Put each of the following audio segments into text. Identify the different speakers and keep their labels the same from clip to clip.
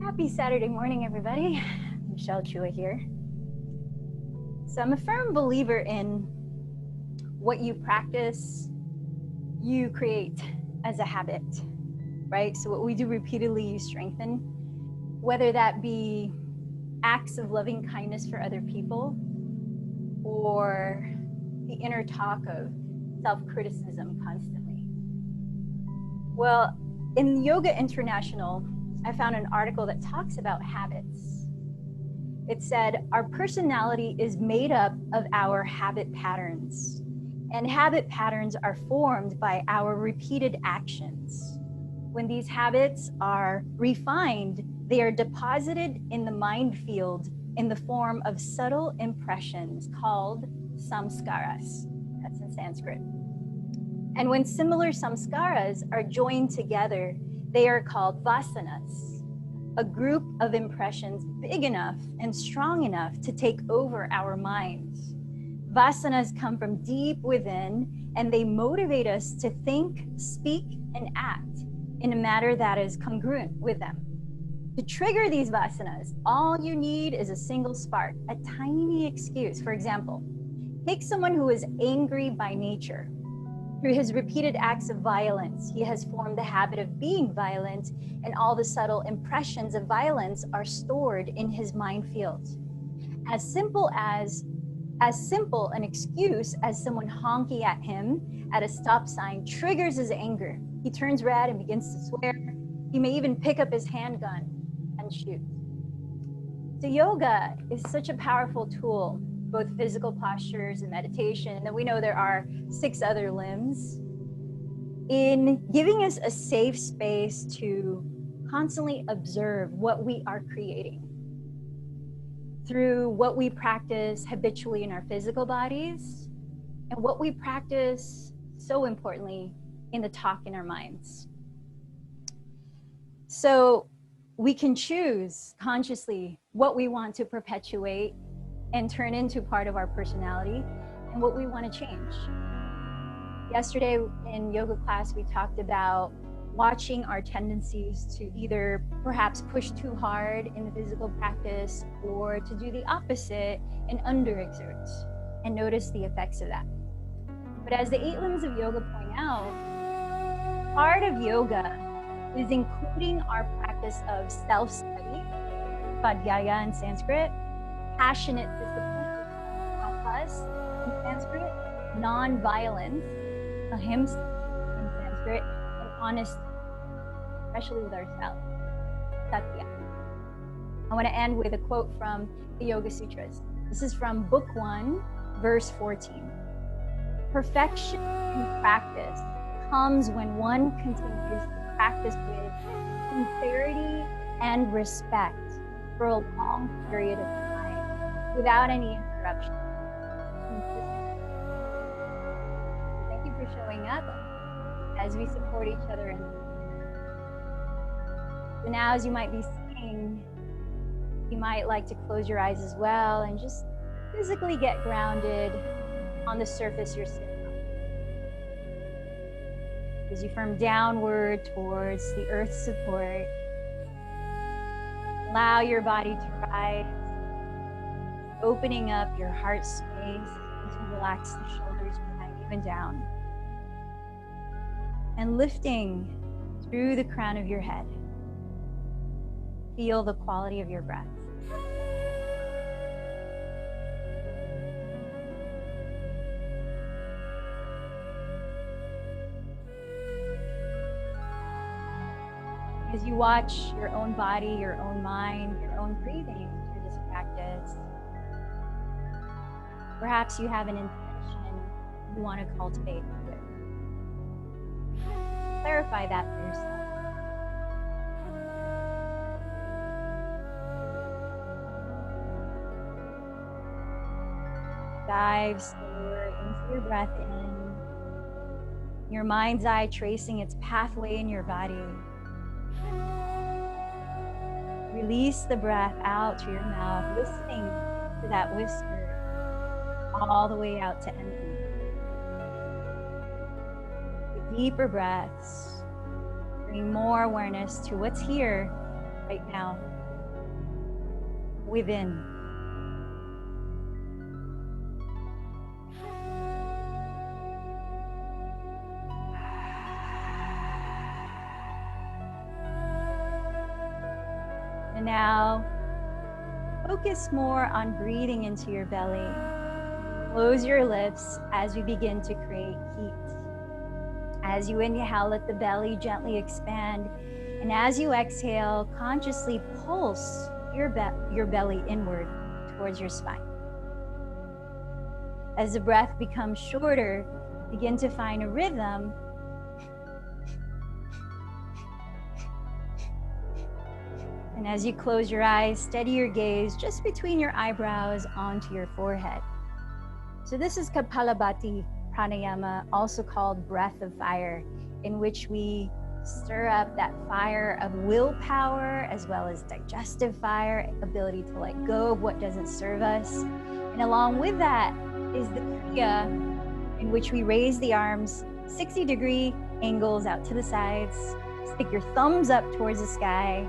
Speaker 1: Happy Saturday morning, everybody. Michelle Chua here. So I'm a firm believer in what you practice, you create as a habit, right? So what we do repeatedly, you strengthen, whether that be acts of loving kindness for other people or the inner talk of self-criticism constantly. Well, in Yoga International, I found an article that talks about habits. It said, our personality is made up of our habit patterns, and habit patterns are formed by our repeated actions. When these habits are refined, they are deposited in the mind field in the form of subtle impressions called samskaras. That's in Sanskrit. And when similar samskaras are joined together, they are called vasanas, a group of impressions big enough and strong enough to take over our minds. Vasanas come from deep within, and they motivate us to think, speak, and act in a manner that is congruent with them. To trigger these vasanas, all you need is a single spark, a tiny excuse. For example, take someone who is angry by nature. Through his repeated acts of violence, he has formed the habit of being violent, and all the subtle impressions of violence are stored in his mind field. As simple an excuse as someone honking at him at a stop sign triggers his anger. He turns red and begins to swear. He may even pick up his handgun and shoot. So yoga is such a powerful tool, both physical postures and meditation, and then we know there are 6 other limbs, in giving us a safe space to constantly observe what we are creating through what we practice habitually in our physical bodies and what we practice, so importantly, in the talk in our minds. So we can choose consciously what we want to perpetuate and turn into part of our personality and what we want to change. Yesterday in yoga class, we talked about watching our tendencies to either perhaps push too hard in the physical practice or to do the opposite and underexert, and notice the effects of that. But as the 8 limbs of yoga point out, part of yoga is including our practice of self-study, svadhyaya in Sanskrit, passionate discipline, tapas in Sanskrit, non-violence, ahimsa in Sanskrit, and honesty, especially with ourselves, satya. I want to end with a quote from the Yoga Sutras. This is from Book 1, verse 14. Perfection in practice comes when one continues to practice with sincerity and respect for a long period of time without any interruption. Thank you for showing up as we support each other. So now, as you might be seeing, you might like to close your eyes as well and just physically get grounded on the surface you're sitting on. As you firm downward towards the earth's support, allow your body to rise, opening up your heart space as you relax the shoulders behind you and down, and lifting through the crown of your head. Feel the quality of your breath. As you watch your own body, your own mind, your own breathing through this practice, perhaps you have an intention you want to cultivate with. Clarify that for yourself. Dive slower into your breath in, your mind's eye tracing its pathway in your body. Release the breath out through your mouth, listening to that whisper all the way out to empty. With deeper breaths, bring more awareness to what's here right now within. And now focus more on breathing into your belly. Close your lips as we begin to create heat. As you inhale, let the belly gently expand. And as you exhale, consciously pulse your belly inward towards your spine. As the breath becomes shorter, begin to find a rhythm. And as you close your eyes, steady your gaze just between your eyebrows onto your forehead. So this is Kapalabhati pranayama, also called breath of fire, in which we stir up that fire of willpower as well as digestive fire, ability to let go of what doesn't serve us. And along with that is the Kriya, in which we raise the arms 60-degree angles out to the sides, stick your thumbs up towards the sky,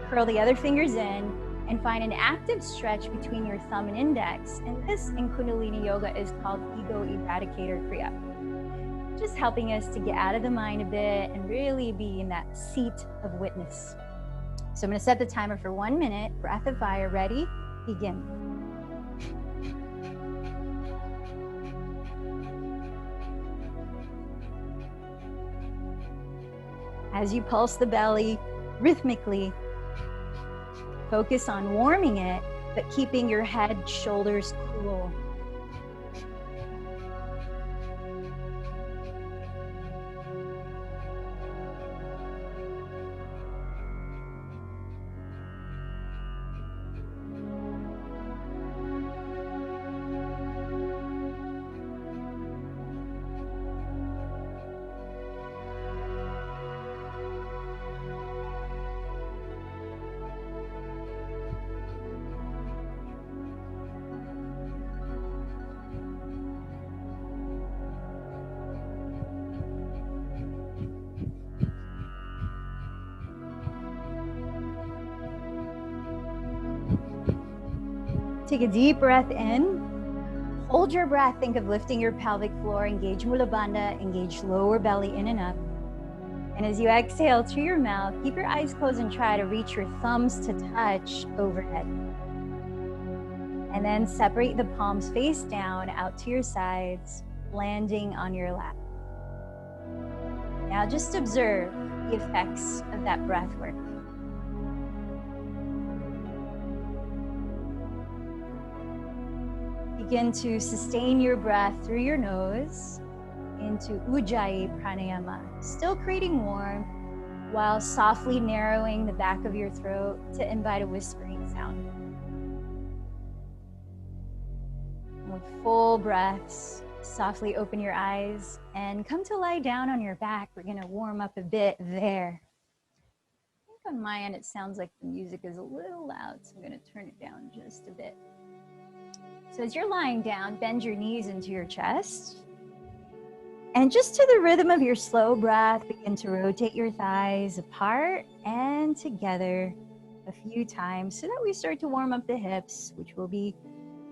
Speaker 1: curl the other fingers in, and find an active stretch between your thumb and index. And this in Kundalini Yoga is called Ego Eradicator Kriya. Just helping us to get out of the mind a bit and really be in that seat of witness. So I'm gonna set the timer for 1 minute. Breath of fire, ready, begin. As you pulse the belly rhythmically, focus on warming it, but keeping your head, shoulders cool. Take a deep breath in. Hold your breath. Think of lifting your pelvic floor. Engage Mula Bandha. Engage lower belly in and up. And as you exhale through your mouth, keep your eyes closed and try to reach your thumbs to touch overhead. And then separate the palms face down out to your sides, landing on your lap. Now just observe the effects of that breath work. Begin to sustain your breath through your nose into Ujjayi pranayama, still creating warmth while softly narrowing the back of your throat to invite a whispering sound. With full breaths, softly open your eyes and come to lie down on your back. We're gonna warm up a bit there. I think on my end it sounds like the music is a little loud, so I'm gonna turn it down just a bit. So as you're lying down, bend your knees into your chest. And just to the rhythm of your slow breath, begin to rotate your thighs apart and together a few times so that we start to warm up the hips, which will be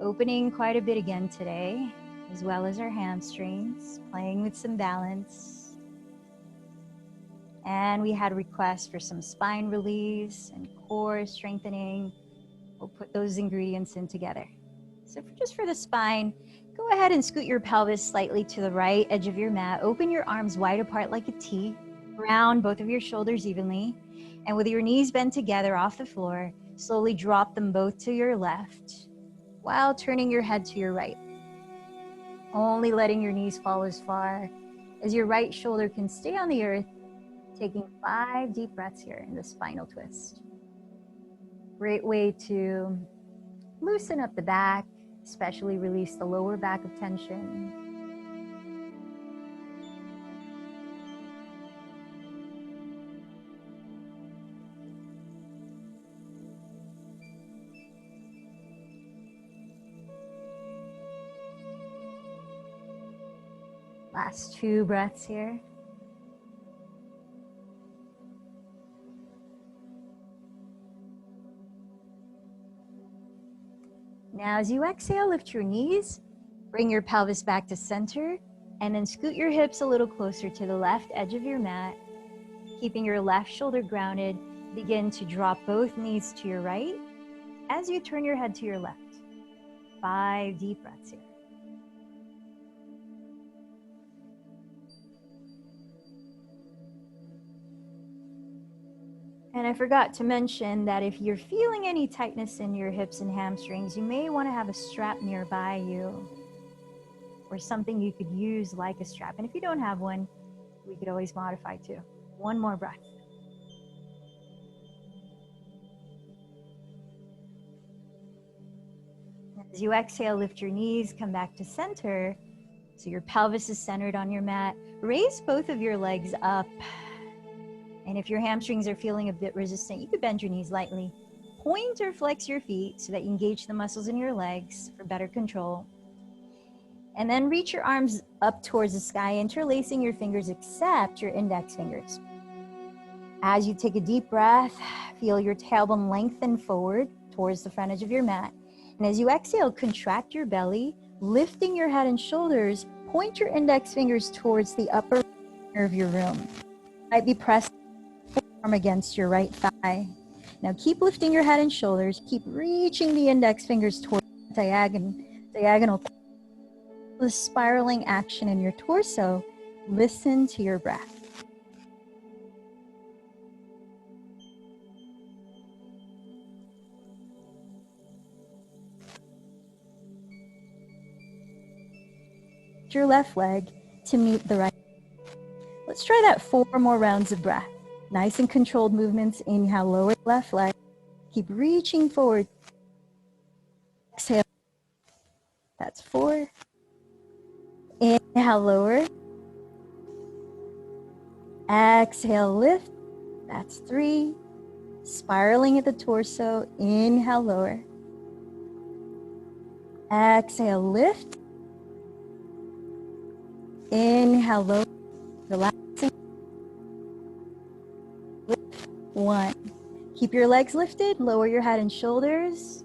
Speaker 1: opening quite a bit again today, as well as our hamstrings, playing with some balance. And we had requests for some spine release and core strengthening. We'll put those ingredients in together. So just for the spine, go ahead and scoot your pelvis slightly to the right edge of your mat. Open your arms wide apart like a T. Round both of your shoulders evenly. And with your knees bent together off the floor, slowly drop them both to your left while turning your head to your right. Only letting your knees fall as far as your right shoulder can stay on the earth, taking 5 deep breaths here in the spinal twist. Great way to loosen up the back, especially release the lower back of tension. Last 2 breaths here. Now, as you exhale, lift your knees, bring your pelvis back to center, and then scoot your hips a little closer to the left edge of your mat. Keeping your left shoulder grounded, begin to drop both knees to your right as you turn your head to your left. 5 deep breaths here. And I forgot to mention that if you're feeling any tightness in your hips and hamstrings, you may want to have a strap nearby you or something you could use like a strap. And if you don't have one, we could always modify too. One more breath. As you exhale, lift your knees, come back to center. So your pelvis is centered on your mat. Raise both of your legs up. And if your hamstrings are feeling a bit resistant, you could bend your knees lightly. Point or flex your feet so that you engage the muscles in your legs for better control. And then reach your arms up towards the sky, interlacing your fingers except your index fingers. As you take a deep breath, feel your tailbone lengthen forward towards the front edge of your mat. And as you exhale, contract your belly, lifting your head and shoulders. Point your index fingers towards the upper corner of your room. You might be pressing your arm against your right thigh. Now keep lifting your head and shoulders. Keep reaching the index fingers towards diagonal. The spiraling action in your torso. Listen to your breath. Your left leg to meet the right. Let's try that 4 more rounds of breath. Nice and controlled movements. Inhale, lower the left leg. Keep reaching forward. Exhale. That's 4. Inhale, lower. Exhale, lift. That's 3. Spiraling at the torso. Inhale, lower. Exhale, lift. Inhale, lower. Relaxing. Lift. 1. Keep your legs lifted. Lower your head and shoulders.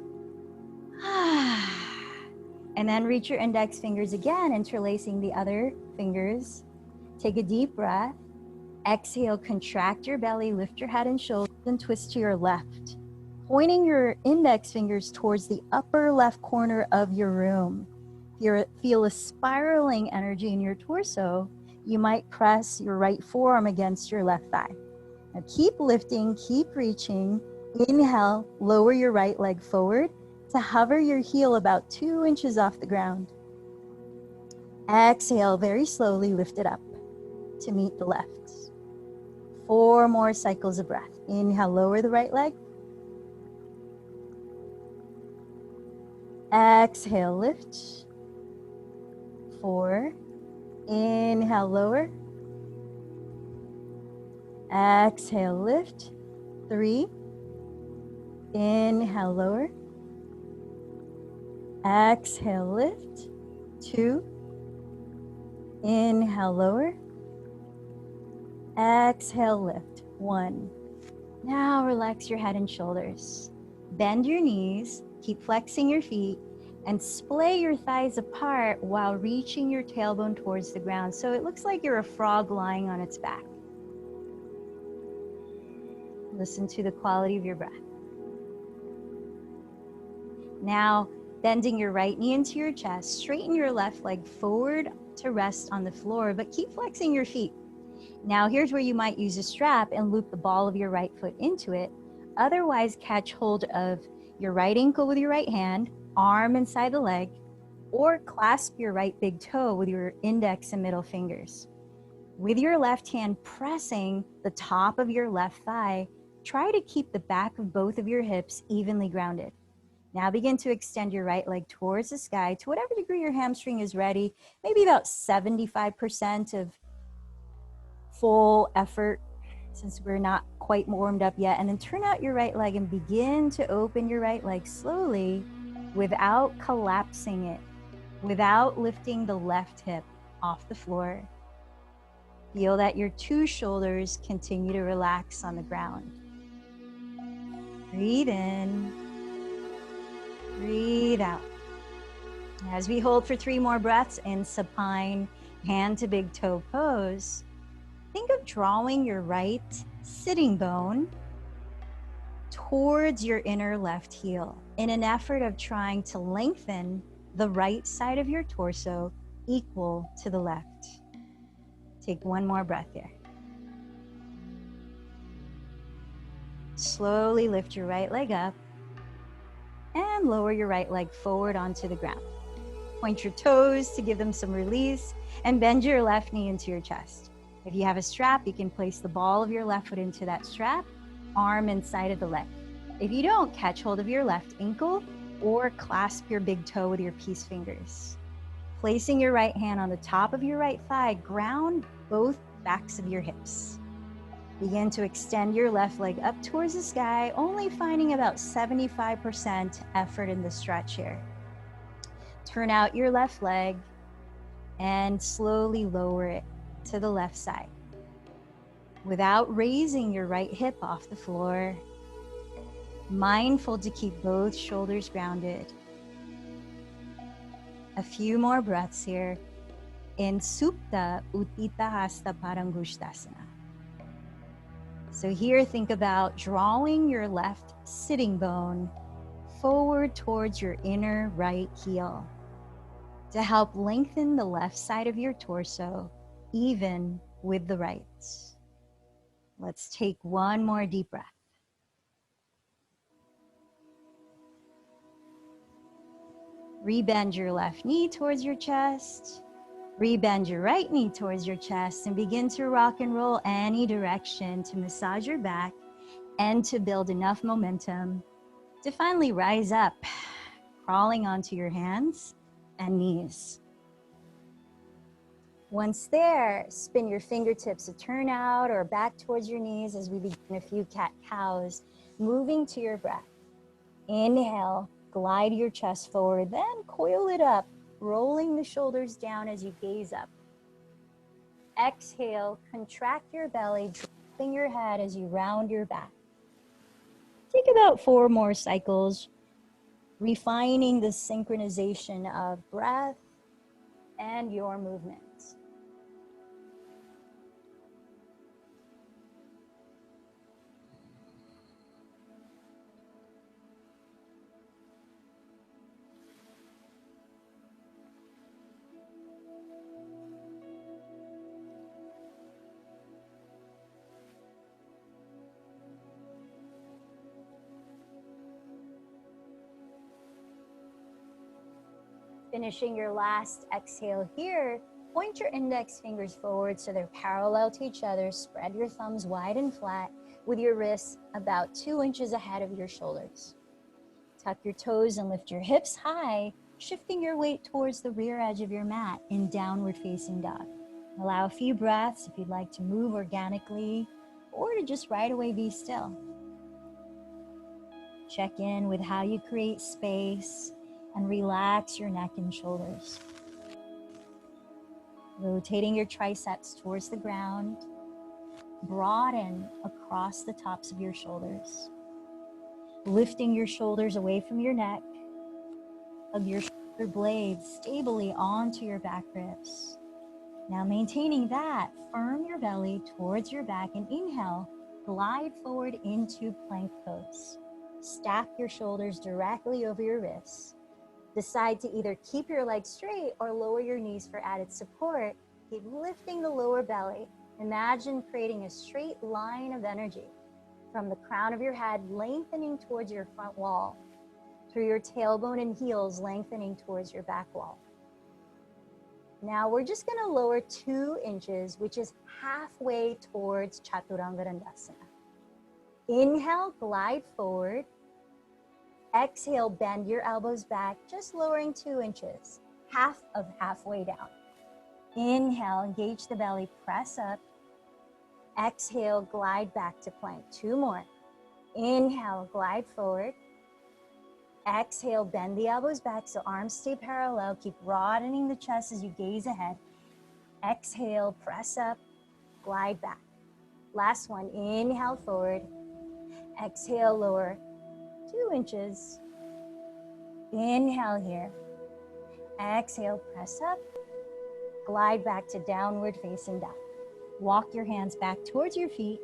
Speaker 1: And then reach your index fingers again, interlacing the other fingers. Take a deep breath. Exhale, contract your belly, lift your head and shoulders, and twist to your left. Pointing your index fingers towards the upper left corner of your room. If you feel a spiraling energy in your torso, you might press your right forearm against your left thigh. Now keep lifting, keep reaching. Inhale, lower your right leg forward to hover your heel about 2 inches off the ground. Exhale, very slowly lift it up to meet the left. 4 more cycles of breath. Inhale, lower the right leg. Exhale, lift. 4. Inhale, lower. Exhale, lift. 3. Inhale, lower. Exhale, lift. 2. Inhale, lower. Exhale, lift. 1. Now relax your head and shoulders. Bend your knees, keep flexing your feet, and splay your thighs apart while reaching your tailbone towards the ground. So it looks like you're a frog lying on its back. Listen to the quality of your breath. Now, bending your right knee into your chest, straighten your left leg forward to rest on the floor, but keep flexing your feet. Now, here's where you might use a strap and loop the ball of your right foot into it. Otherwise, catch hold of your right ankle with your right hand, arm inside the leg, or clasp your right big toe with your index and middle fingers. With your left hand pressing the top of your left thigh, try to keep the back of both of your hips evenly grounded. Now begin to extend your right leg towards the sky to whatever degree your hamstring is ready, maybe about 75% of full effort since we're not quite warmed up yet. And then turn out your right leg and begin to open your right leg slowly without collapsing it, without lifting the left hip off the floor. Feel that your 2 shoulders continue to relax on the ground. Breathe in. Breathe out. As we hold for 3 more breaths in supine hand to big toe pose, think of drawing your right sitting bone towards your inner left heel in an effort of trying to lengthen the right side of your torso equal to the left. Take 1 more breath here. Slowly lift your right leg up and lower your right leg forward onto the ground. Point your toes to give them some release and bend your left knee into your chest. If you have a strap, you can place the ball of your left foot into that strap, arm inside of the leg. If you don't, catch hold of your left ankle or clasp your big toe with your peace fingers. Placing your right hand on the top of your right thigh, ground both backs of your hips. Begin to extend your left leg up towards the sky, only finding about 75% effort in the stretch here. Turn out your left leg and slowly lower it to the left side. Without raising your right hip off the floor, mindful to keep both shoulders grounded. A few more breaths here in Supta Utthita Hasta Parangushtasana. So here, think about drawing your left sitting bone forward towards your inner right heel to help lengthen the left side of your torso, even with the right. Let's take 1 more deep breath. Rebend your left knee towards your chest. Rebend your right knee towards your chest and begin to rock and roll any direction to massage your back and to build enough momentum to finally rise up, crawling onto your hands and knees. Once there, spin your fingertips to turn out or back towards your knees as we begin a few cat-cows, moving to your breath. Inhale, glide your chest forward, then coil it up, rolling the shoulders down as you gaze up. Exhale, contract your belly, dropping your head as you round your back. Take about 4 more cycles, refining the synchronization of breath and your movements. Finishing your last exhale here, point your index fingers forward so they're parallel to each other. Spread your thumbs wide and flat with your wrists about 2 inches ahead of your shoulders. Tuck your toes and lift your hips high, shifting your weight towards the rear edge of your mat in downward facing dog. Allow a few breaths if you'd like to move organically or to just right away be still. Check in with how you create space and relax your neck and shoulders. Rotating your triceps towards the ground, broaden across the tops of your shoulders. Lifting your shoulders away from your neck, of your shoulder blades stably onto your back ribs. Now maintaining that, firm your belly towards your back and inhale, glide forward into plank pose. Stack your shoulders directly over your wrists. Decide to either keep your legs straight or lower your knees for added support. Keep lifting the lower belly. Imagine creating a straight line of energy from the crown of your head, lengthening towards your front wall, through your tailbone and heels, lengthening towards your back wall. Now we're just gonna lower 2 inches, which is halfway towards Chaturanga Dandasana. Inhale, glide forward. Exhale, bend your elbows back, just lowering 2 inches, half of halfway down. Inhale, engage the belly, press up. Exhale, glide back to plank. 2 more. Inhale, glide forward. Exhale, bend the elbows back so arms stay parallel. Keep broadening the chest as you gaze ahead. Exhale, press up, glide back. Last one, inhale forward. Exhale, lower 2 inches. Inhale here. Exhale, press up. Glide back to downward facing dog. Walk your hands back towards your feet,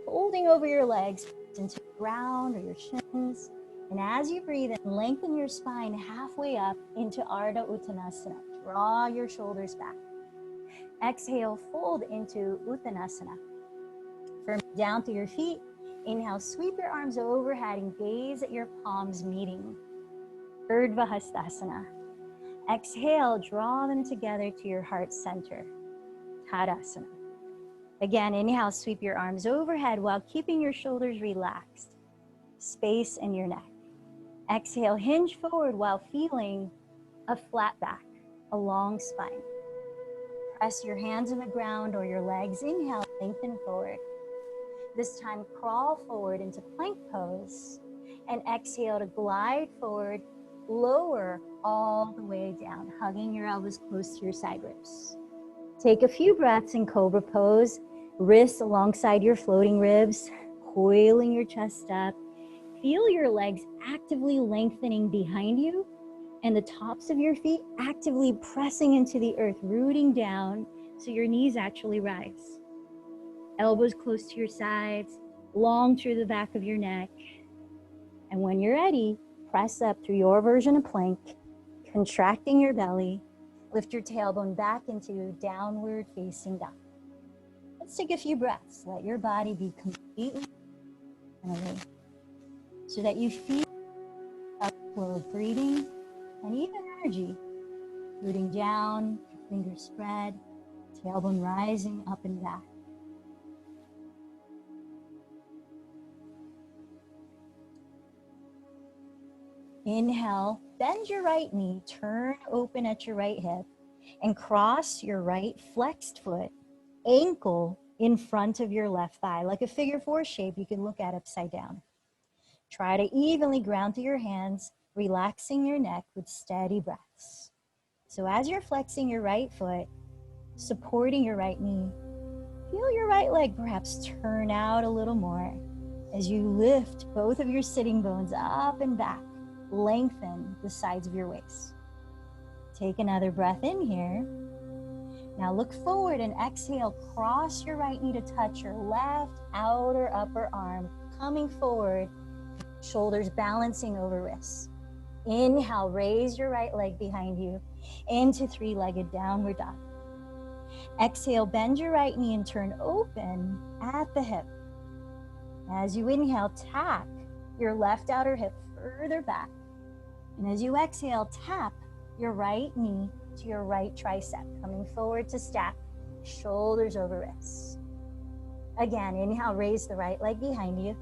Speaker 1: folding over your legs into the ground or your shins. And as you breathe in, lengthen your spine halfway up into Ardha Uttanasana. Draw your shoulders back. Exhale, fold into Uttanasana. Firm down through your feet. Inhale, sweep your arms overhead and gaze at your palms meeting. Urdhva Hastasana. Exhale, draw them together to your heart center. Tadasana. Again, inhale, sweep your arms overhead while keeping your shoulders relaxed. Space in your neck. Exhale, hinge forward while feeling a flat back, a long spine. Press your hands on the ground or your legs. Inhale, lengthen forward. This time, crawl forward into plank pose and exhale to glide forward, lower all the way down, hugging your elbows close to your side ribs. Take a few breaths in Cobra pose, wrists alongside your floating ribs, coiling your chest up. Feel your legs actively lengthening behind you and the tops of your feet actively pressing into the earth, rooting down so your knees actually rise. Elbows close to your sides, long through the back of your neck. And when you're ready, press up through your version of plank, contracting your belly. Lift your tailbone back into downward facing dog. Let's take a few breaths. Let your body be completely away so that you feel a flow of breathing and even energy. Rooting down, fingers spread, tailbone rising up and back. Inhale, bend your right knee, turn open at your right hip, and cross your right flexed foot, ankle in front of your left thigh. Like a figure four shape, you can look at upside down. Try to evenly ground through your hands, relaxing your neck with steady breaths. So as you're flexing your right foot, supporting your right knee, feel your right leg perhaps turn out a little more as you lift both of your sitting bones up and back. Lengthen the sides of your waist. Take another breath in here. Now look forward and exhale. Cross your right knee to touch your left outer upper arm, coming forward, shoulders balancing over wrists. Inhale, raise your right leg behind you into three-legged downward dog. Exhale, bend your right knee and turn open at the hip. As you inhale, tack your left outer hip further back. And as you exhale, tap your right knee to your right tricep, coming forward to stack, shoulders over wrists. Again, inhale, raise the right leg behind you.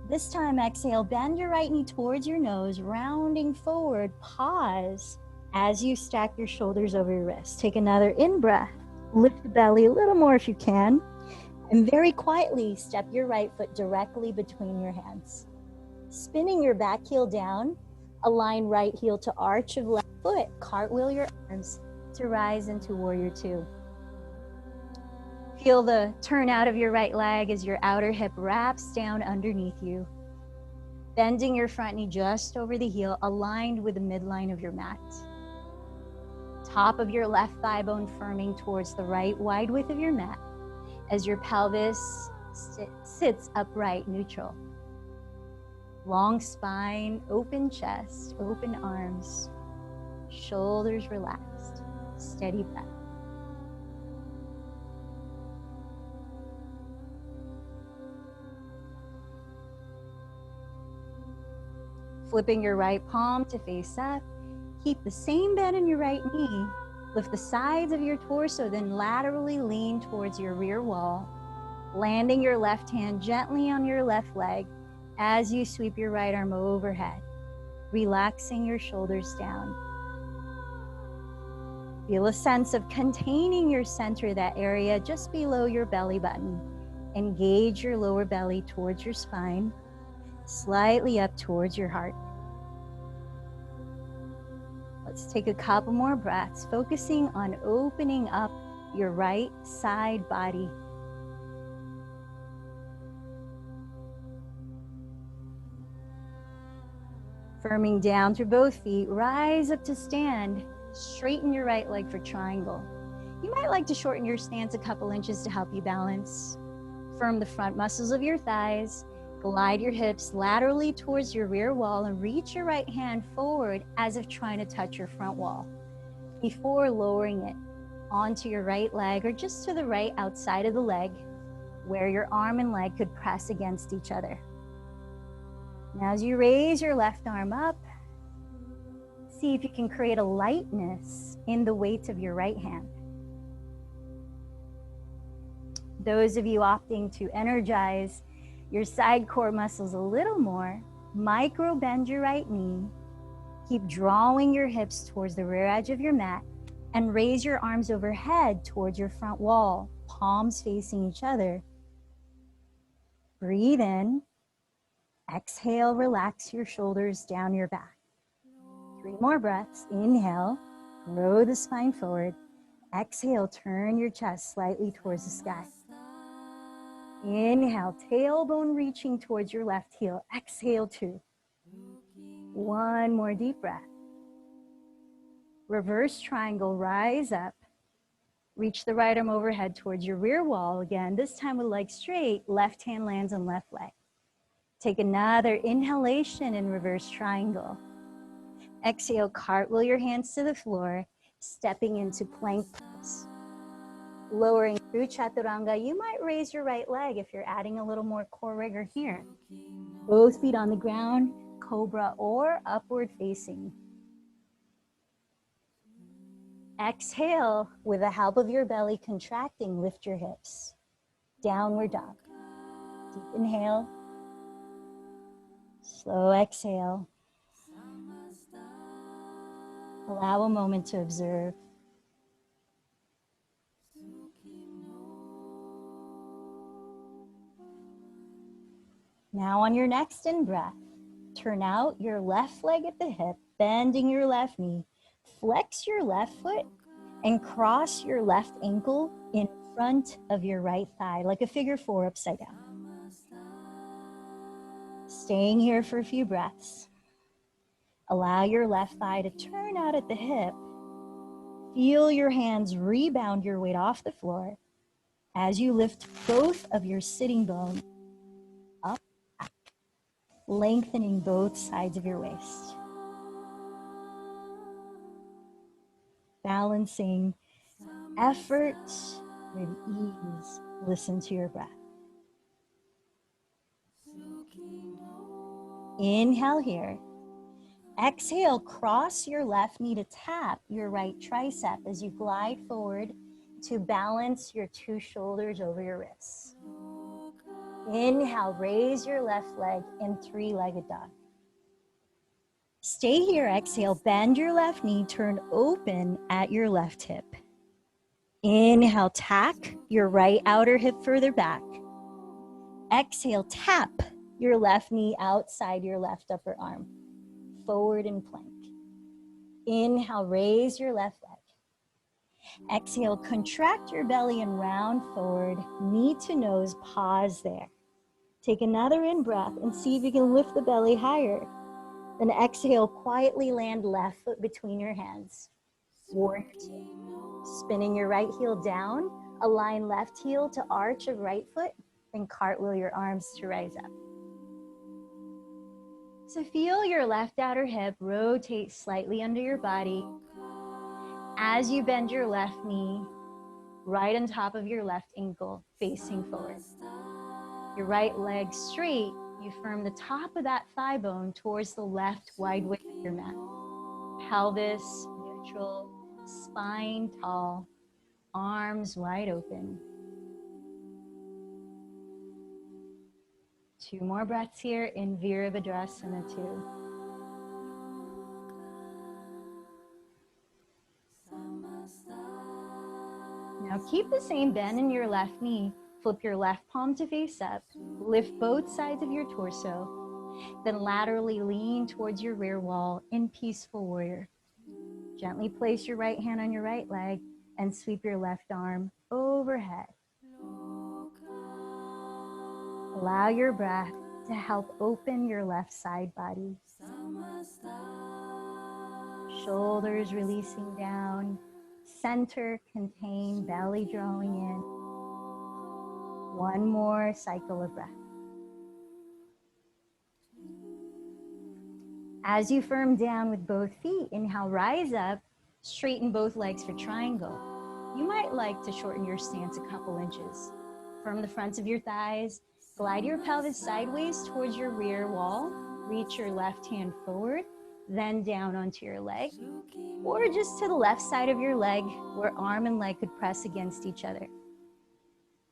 Speaker 1: This time, exhale, bend your right knee towards your nose, rounding forward, pause as you stack your shoulders over your wrists. Take another in-breath, lift the belly a little more if you can, and very quietly step your right foot directly between your hands. Spinning your back heel down, align right heel to arch of left foot, cartwheel your arms to rise into warrior two. Feel the turn out of your right leg as your outer hip wraps down underneath you. Bending your front knee just over the heel, aligned with the midline of your mat. Top of your left thigh bone firming towards the right wide width of your mat as your pelvis sits upright, neutral. Long spine, open chest, open arms, shoulders relaxed, steady breath. Flipping your right palm to face up, keep the same bend in your right knee. Lift the sides of your torso, then laterally lean towards your rear wall, landing your left hand gently on your left leg as you sweep your right arm overhead, relaxing your shoulders down. Feel a sense of containing your center, that area just below your belly button. Engage your lower belly towards your spine, slightly up towards your heart. Let's take a couple more breaths, focusing on opening up your right side body. Firming down through both feet, rise up to stand. Straighten your right leg for triangle. You might like to shorten your stance a couple inches to help you balance. Firm the front muscles of your thighs. Glide your hips laterally towards your rear wall and reach your right hand forward as if trying to touch your front wall before lowering it onto your right leg or just to the right outside of the leg where your arm and leg could press against each other. Now as you raise your left arm up, see if you can create a lightness in the weight of your right hand. Those of you opting to energize your side core muscles a little more, micro bend your right knee, keep drawing your hips towards the rear edge of your mat, and raise your arms overhead towards your front wall, palms facing each other. Breathe in, exhale, relax your shoulders down your back. 3 more breaths. Inhale, grow the spine forward. Exhale, turn your chest slightly towards the sky. Inhale, tailbone reaching towards your left heel. Exhale, 2. 1 more deep breath. Reverse triangle, rise up. Reach the right arm overhead towards your rear wall again, this time with legs straight, left hand lands on left leg. Take another inhalation in reverse triangle. Exhale, cartwheel your hands to the floor, stepping into plank pose. Lowering through chaturanga, you might raise your right leg if you're adding a little more core rigor here. Both feet on the ground, cobra or upward facing. Exhale, with the help of your belly contracting, lift your hips. Downward dog. Deep inhale. Slow exhale. Allow a moment to observe. Now on your next in-breath, turn out your left leg at the hip, bending your left knee. Flex your left foot and cross your left ankle in front of your right thigh, like a figure 4 upside down. Staying here for a few breaths. Allow your left thigh to turn out at the hip. Feel your hands rebound your weight off the floor as you lift both of your sitting bones up, lengthening both sides of your waist. Balancing effort with ease. Listen to your breath. Inhale here. Exhale, cross your left knee to tap your right tricep as you glide forward to balance your 2 shoulders over your wrists. Inhale, raise your left leg in 3-legged dog. Stay here, exhale, bend your left knee, turn open at your left hip. Inhale, tack your right outer hip further back. Exhale, tap your left knee outside your left upper arm. Forward in plank. Inhale, raise your left leg. Exhale, contract your belly and round forward, knee to nose, pause there. Take another in-breath and see if you can lift the belly higher. Then exhale, quietly land left foot between your hands. Warrior 2. Spinning your right heel down, align left heel to arch of right foot, and cartwheel your arms to rise up. So feel your left outer hip rotate slightly under your body as you bend your left knee right on top of your left ankle, facing forward. Your right leg straight, you firm the top of that thigh bone towards the left wide width of your mat. Pelvis neutral, spine tall, arms wide open. 2 more breaths here in Virabhadrasana 2. Now keep the same bend in your left knee. Flip your left palm to face up. Lift both sides of your torso. Then laterally lean towards your rear wall in Peaceful Warrior. Gently place your right hand on your right leg and sweep your left arm overhead. Allow your breath to help open your left side body. Shoulders releasing down, center contained, belly drawing in. One more cycle of breath. As you firm down with both feet, inhale, rise up, straighten both legs for triangle. You might like to shorten your stance a couple inches. Firm the fronts of your thighs, glide your pelvis sideways towards your rear wall, reach your left hand forward, then down onto your leg, or just to the left side of your leg where arm and leg could press against each other.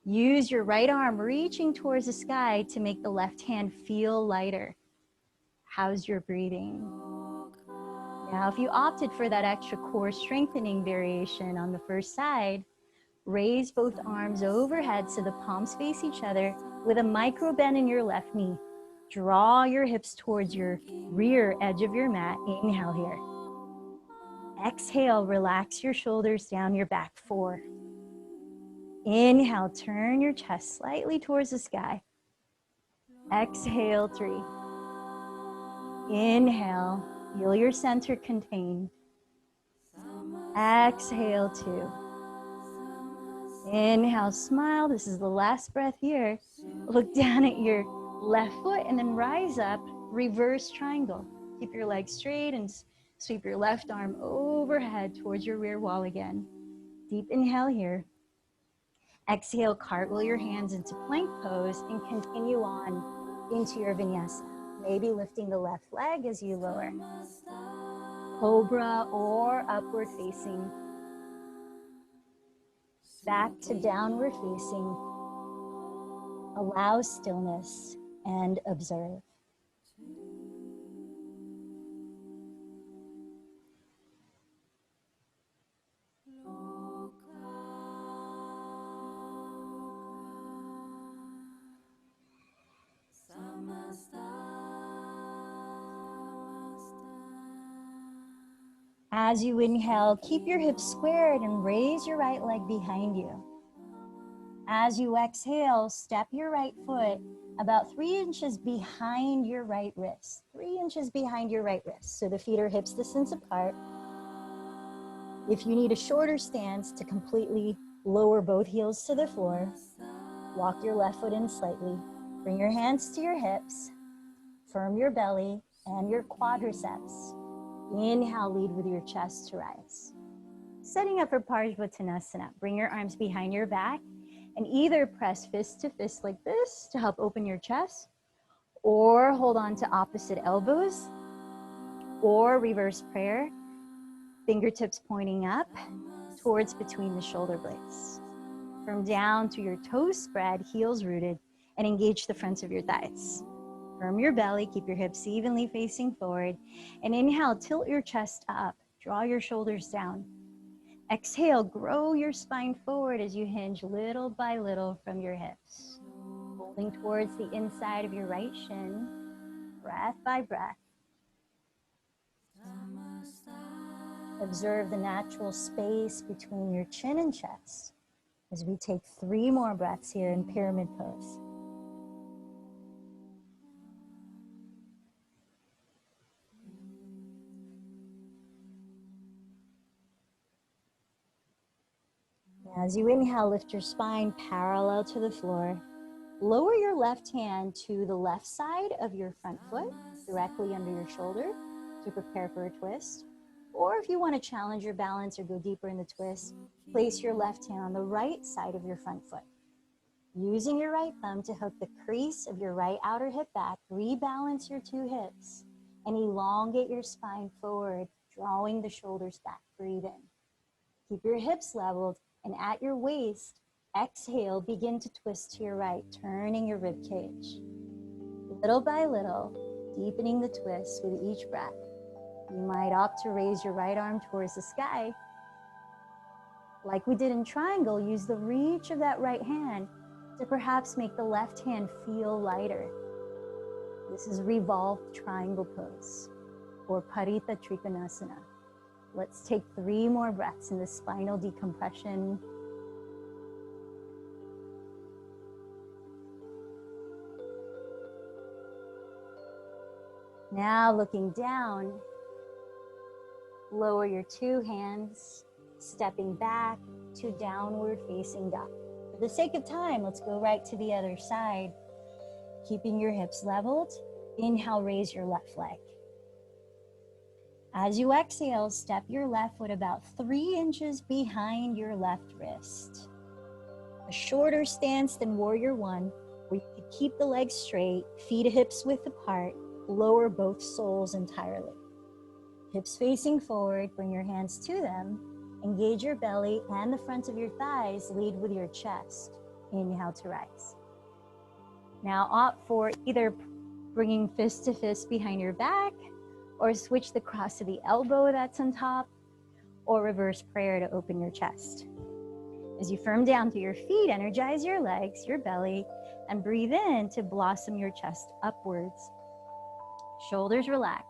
Speaker 1: Use your right arm reaching towards the sky to make the left hand feel lighter. How's your breathing? Now, if you opted for that extra core strengthening variation on the first side, raise both arms overhead so the palms face each other with a micro bend in your left knee. Draw your hips towards your rear edge of your mat. Inhale here. Exhale, relax your shoulders down your back. 4. Inhale, turn your chest slightly towards the sky. Exhale, 3. Inhale, feel your center contained. Exhale, 2. Inhale, smile. This is the last breath here. Look down at your left foot and then rise up, reverse triangle. Keep your legs straight and sweep your left arm overhead towards your rear wall again. Deep inhale here. Exhale, cartwheel your hands into plank pose and continue on into your vinyasa. Maybe lifting the left leg as you lower. Cobra or upward facing. Back to downward facing. Allow stillness and observe. As you inhale, keep your hips squared and raise your right leg behind you. As you exhale, step your right foot about 3 inches behind your right wrist. 3 inches behind your right wrist. So the feet are hips distance apart. If you need a shorter stance to completely lower both heels to the floor, walk your left foot in slightly. Bring your hands to your hips. Firm your belly and your quadriceps. Inhale, lead with your chest to rise. Setting up for Parsvottanasana. Bring your arms behind your back and either press fist to fist like this to help open your chest, or hold on to opposite elbows, or reverse prayer, fingertips pointing up towards between the shoulder blades. From down to your toes spread, heels rooted, and engage the fronts of your thighs. Firm your belly, keep your hips evenly facing forward, and inhale, tilt your chest up, draw your shoulders down. Exhale, grow your spine forward as you hinge little by little from your hips. Holding towards the inside of your right shin, breath by breath. Observe the natural space between your chin and chest as we take 3 more breaths here in pyramid pose. As you inhale, lift your spine parallel to the floor. Lower your left hand to the left side of your front foot, directly under your shoulder to prepare for a twist. Or if you want to challenge your balance or go deeper in the twist, place your left hand on the right side of your front foot. Using your right thumb to hook the crease of your right outer hip back, rebalance your 2 hips and elongate your spine forward, drawing the shoulders back. Breathe in. Keep your hips leveled, and at your waist, exhale, begin to twist to your right, turning your rib cage. Little by little, deepening the twist with each breath. You might opt to raise your right arm towards the sky. Like we did in triangle, use the reach of that right hand to perhaps make the left hand feel lighter. This is revolved triangle pose, or Parita Trikonasana. Let's take 3 more breaths in the spinal decompression. Now looking down, lower your two hands, stepping back to downward facing dog. For the sake of time, let's go right to the other side. Keeping your hips leveled, inhale, raise your left leg. As you exhale, step your left foot about 3 inches behind your left wrist. A shorter stance than Warrior One, where you can keep the legs straight, feet hips width apart, lower both soles entirely. Hips facing forward, bring your hands to them, engage your belly and the front of your thighs, lead with your chest. Inhale to rise. Now opt for either bringing fist to fist behind your back, or switch the cross to the elbow that's on top, or reverse prayer to open your chest. As you firm down to your feet, energize your legs, your belly, and breathe in to blossom your chest upwards. Shoulders relax.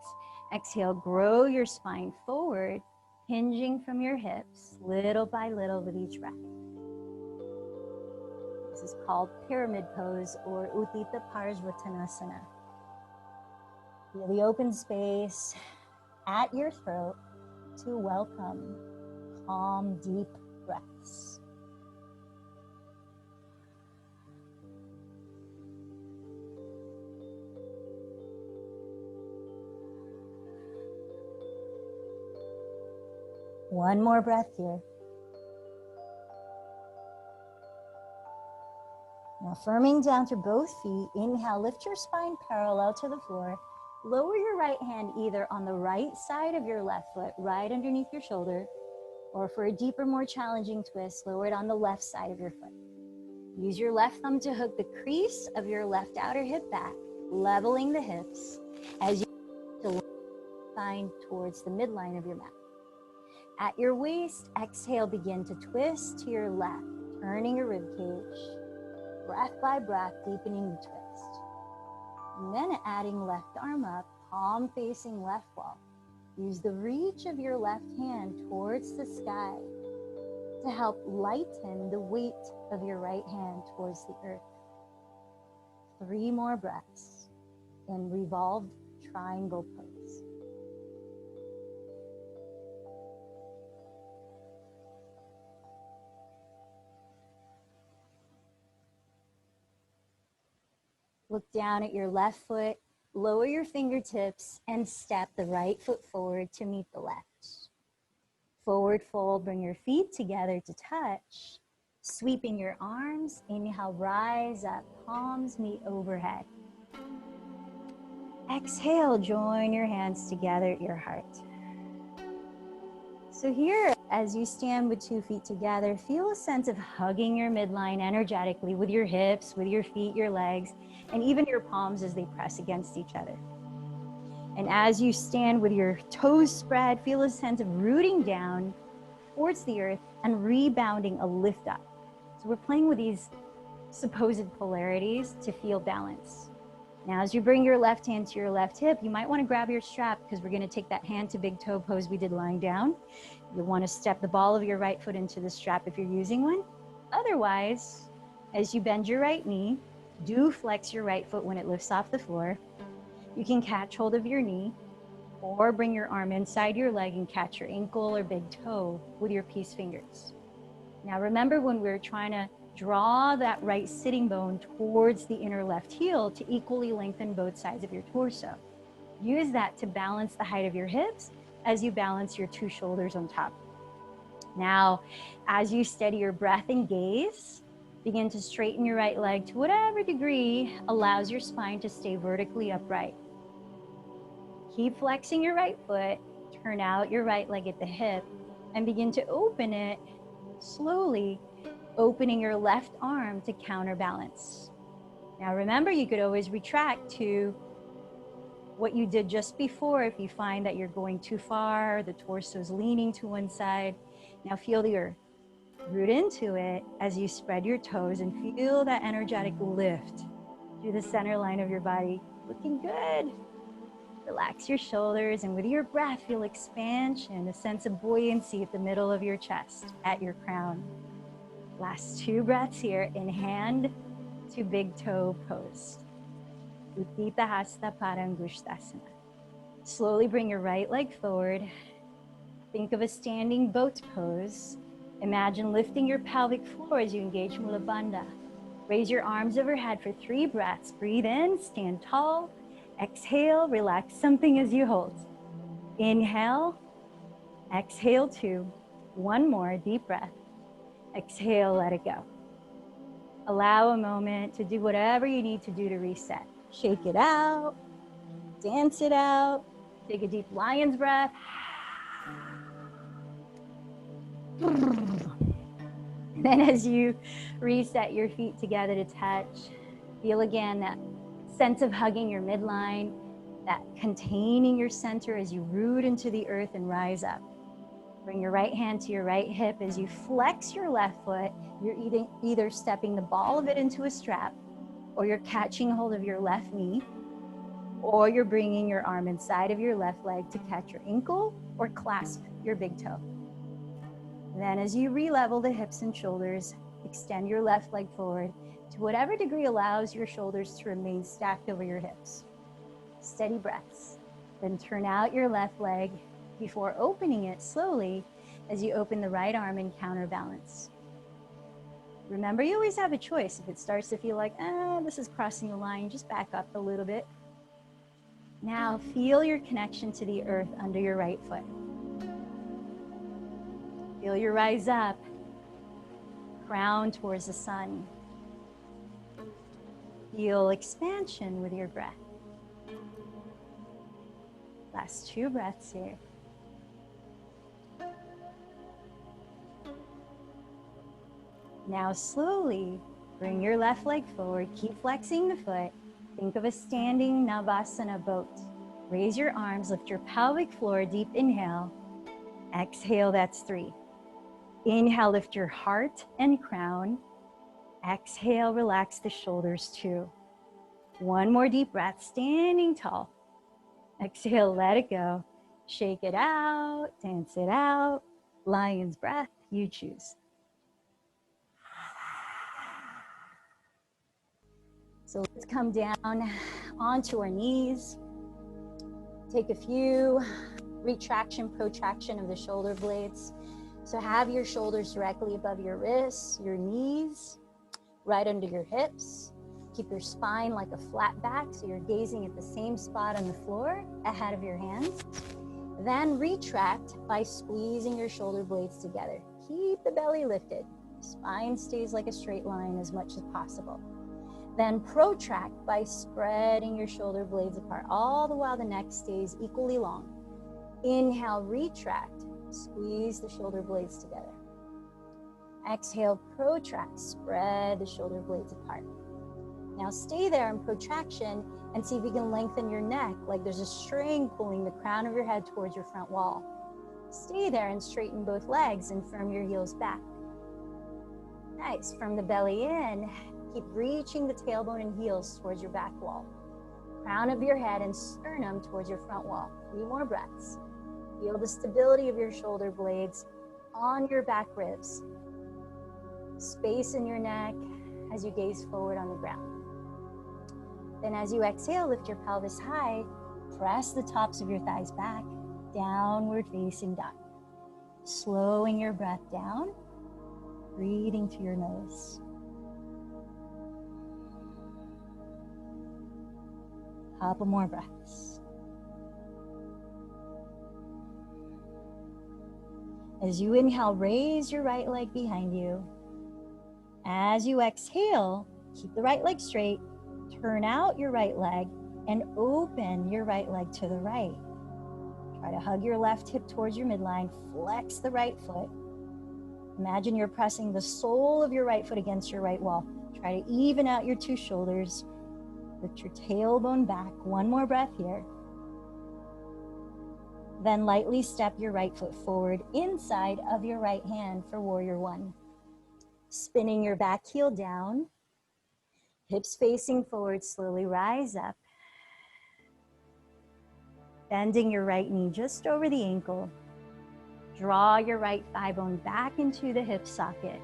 Speaker 1: Exhale, grow your spine forward, hinging from your hips, little by little with each breath. This is called pyramid pose or Utthita Parsvottanasana. Feel the open space at your throat to welcome calm, deep breaths. One more breath here. Now firming down to both feet, inhale, lift your spine parallel to the floor. Lower your right hand either on the right side of your left foot, right underneath your shoulder, or for a deeper, more challenging twist, lower it on the left side of your foot. Use your left thumb to hook the crease of your left outer hip back, leveling the hips as you lift the spine towards the midline of your mat. At your waist, exhale, begin to twist to your left, turning your rib cage, breath by breath, deepening the twist. And then adding left arm up, palm facing left wall. Use the reach of your left hand towards the sky to help lighten the weight of your right hand towards the earth. 3 more breaths in revolved triangle pose. Look down at your left foot, lower your fingertips, and step the right foot forward to meet the left. Forward fold, bring your feet together to touch. Sweeping your arms, inhale, rise up, palms meet overhead. Exhale, join your hands together at your heart. So here, as you stand with 2 feet together, feel a sense of hugging your midline energetically with your hips, with your feet, your legs, and even your palms as they press against each other. And as you stand with your toes spread, feel a sense of rooting down towards the earth and rebounding a lift up. So we're playing with these supposed polarities to feel balance. Now, as you bring your left hand to your left hip, you might want to grab your strap because we're going to take that hand to big toe pose we did lying down. You'll want to step the ball of your right foot into the strap if you're using one. Otherwise, as you bend your right knee, do flex your right foot when it lifts off the floor. You can catch hold of your knee or bring your arm inside your leg and catch your ankle or big toe with your peace fingers. Now remember, when we're trying to draw that right sitting bone towards the inner left heel to equally lengthen both sides of your torso. Use that to balance the height of your hips as you balance your 2 shoulders on top. Now, as you steady your breath and gaze, begin to straighten your right leg to whatever degree allows your spine to stay vertically upright. Keep flexing your right foot, turn out your right leg at the hip, and begin to open it slowly, opening your left arm to counterbalance. Now remember, you could always retract to what you did just before if you find that you're going too far, the torso's leaning to one side. Now feel the earth. Root into it as you spread your toes and feel that energetic lift through the center line of your body. Looking good. Relax your shoulders, and with your breath, feel expansion, a sense of buoyancy at the middle of your chest, at your crown. Last 2 breaths here in hand to big toe pose. Utthita Hasta Parangushtasana. Slowly bring your right leg forward. Think of a standing boat pose. Imagine lifting your pelvic floor as you engage Mula Bandha. Raise your arms overhead for 3 breaths. Breathe in, stand tall. Exhale, relax something as you hold. Inhale, exhale 2. 1 more deep breath. Exhale, let it go. Allow a moment to do whatever you need to do to reset. Shake it out, dance it out. Take a deep lion's breath. Then as you reset your feet together to touch, feel again that sense of hugging your midline, that containing your center as you root into the earth and rise up. Bring your right hand to your right hip as you flex your left foot. You're either stepping the ball of it into a strap, or you're catching hold of your left knee, or you're bringing your arm inside of your left leg to catch your ankle or clasp your big toe. Then as you re-level the hips and shoulders, extend your left leg forward to whatever degree allows your shoulders to remain stacked over your hips. Steady breaths. Then turn out your left leg before opening it slowly as you open the right arm in counterbalance. Remember, you always have a choice. If it starts to feel like, this is crossing the line, just back up a little bit. Now feel your connection to the earth under your right foot. Feel your rise up, crown towards the sun. Feel expansion with your breath. Last 2 breaths here. Now slowly bring your left leg forward. Keep flexing the foot. Think of a standing Navasana boat. Raise your arms, lift your pelvic floor, deep inhale. Exhale, that's 3. Inhale, lift your heart and crown. Exhale, relax the shoulders 2. 1 more deep breath, standing tall. Exhale, let it go. Shake it out, dance it out. Lion's breath, you choose. So let's come down onto our knees. Take a few retraction, protraction of the shoulder blades. So have your shoulders directly above your wrists, your knees, right under your hips. Keep your spine like a flat back, so you're gazing at the same spot on the floor ahead of your hands. Then retract by squeezing your shoulder blades together. Keep the belly lifted. Spine stays like a straight line as much as possible. Then protract by spreading your shoulder blades apart, all the while the neck stays equally long. Inhale, retract. Squeeze the shoulder blades together. Exhale, protract. Spread the shoulder blades apart. Now stay there in protraction and see if you can lengthen your neck like there's a string pulling the crown of your head towards your front wall. Stay there and straighten both legs and firm your heels back. Nice. From the belly in, keep reaching the tailbone and heels towards your back wall. Crown of your head and sternum towards your front wall. 3 more breaths. Feel the stability of your shoulder blades on your back ribs. Space in your neck as you gaze forward on the ground. Then as you exhale, lift your pelvis high, press the tops of your thighs back, downward facing dog. Slowing your breath down, breathing through your nose. Couple more breaths. As you inhale, raise your right leg behind you. As you exhale, keep the right leg straight, turn out your right leg, and open your right leg to the right. Try to hug your left hip towards your midline, flex the right foot. Imagine you're pressing the sole of your right foot against your right wall. Try to even out your 2 shoulders. Lift your tailbone back. 1 more breath here. Then lightly step your right foot forward inside of your right hand for Warrior 1. Spinning your back heel down, hips facing forward, slowly rise up. Bending your right knee just over the ankle. Draw your right thigh bone back into the hip socket.